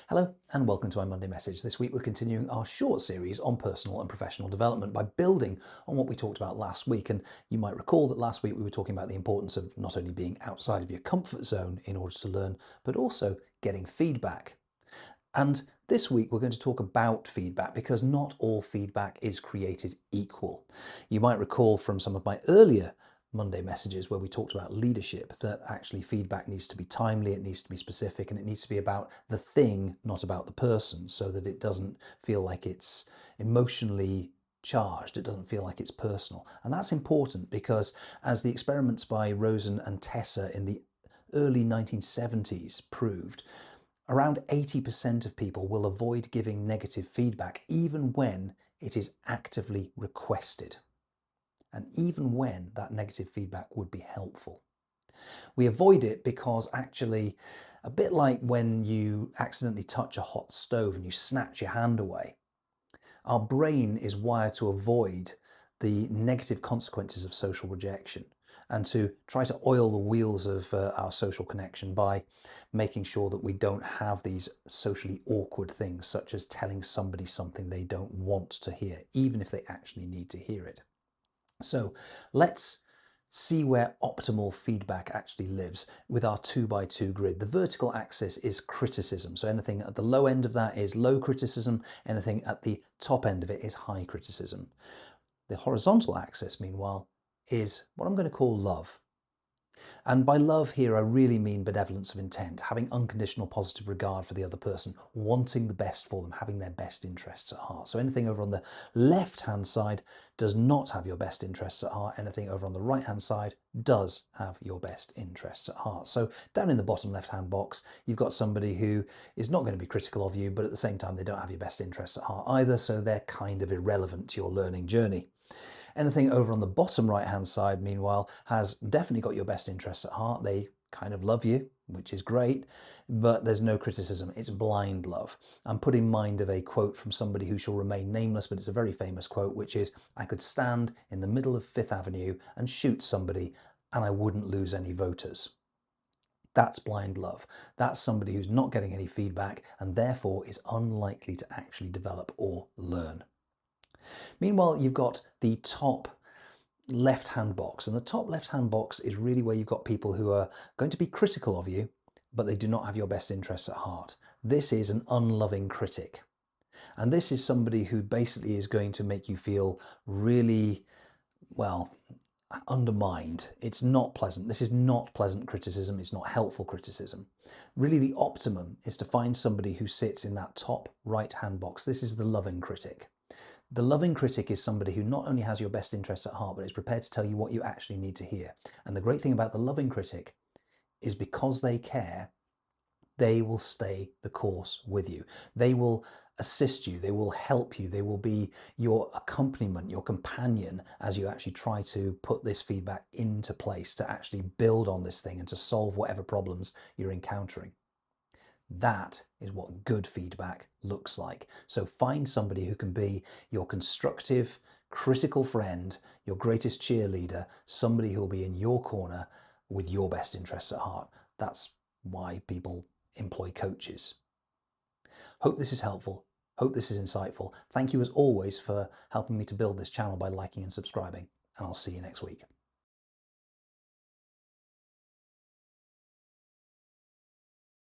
Hello and welcome to my Monday message. This week we're continuing our short series on personal and professional development by building on what we talked about last week. And you might recall that last week we were talking about the importance of not only being outside of your comfort zone in order to learn, but also getting feedback. And this week we're going to talk about feedback because not all feedback is created equal. You might recall from some of my earlier Monday messages where we talked about leadership that actually feedback needs to be timely, it needs to be specific, and it needs to be about the thing, not about the person, so that it doesn't feel like it's emotionally charged, it doesn't feel like it's personal. And that's important because as the experiments by Rosen and Tesser in the early 1970s proved, around 80% of people will avoid giving negative feedback even when it is actively requested, and even when that negative feedback would be helpful. We avoid it because actually, a bit like when you accidentally touch a hot stove and you snatch your hand away, our brain is wired to avoid the negative consequences of social rejection and to try to oil the wheels of our social connection by making sure that we don't have these socially awkward things, such as telling somebody something they don't want to hear, even if they actually need to hear it. So let's see where optimal feedback actually lives with our 2x2 grid. The vertical axis is criticism. So anything at the low end of that is low criticism. Anything at the top end of it is high criticism. The horizontal axis, meanwhile, is what I'm going to call love. And by love here, I really mean benevolence of intent, having unconditional positive regard for the other person, wanting the best for them, having their best interests at heart. So anything over on the left-hand side does not have your best interests at heart. Anything over on the right-hand side does have your best interests at heart. So down in the bottom left-hand box, you've got somebody who is not going to be critical of you, but at the same time, they don't have your best interests at heart either. So they're kind of irrelevant to your learning journey. Anything over on the bottom right-hand side, meanwhile, has definitely got your best interests at heart. They kind of love you, which is great, but there's no criticism. It's blind love. I'm put in mind of a quote from somebody who shall remain nameless, but it's a very famous quote, which is, "I could stand in the middle of Fifth Avenue and shoot somebody and I wouldn't lose any voters." That's blind love. That's somebody who's not getting any feedback and therefore is unlikely to actually develop or learn. Meanwhile, you've got the top left-hand box, and the top left-hand box is really where you've got people who are going to be critical of you, but they do not have your best interests at heart. This is an unloving critic. And this is somebody who basically is going to make you feel really, well, undermined. It's not pleasant. This is not pleasant criticism. It's not helpful criticism. Really, the optimum is to find somebody who sits in that top right-hand box. This is the loving critic. The loving critic is somebody who not only has your best interests at heart, but is prepared to tell you what you actually need to hear. And the great thing about the loving critic is because they care, they will stay the course with you. They will assist you, they will help you, they will be your accompaniment, your companion as you actually try to put this feedback into place to actually build on this thing and to solve whatever problems you're encountering. That is what good feedback looks like. So find somebody who can be your constructive, critical friend, your greatest cheerleader, somebody who will be in your corner with your best interests at heart. That's why people employ coaches. Hope this is helpful. Hope this is insightful. Thank you as always for helping me to build this channel by liking and subscribing, and I'll see you next week.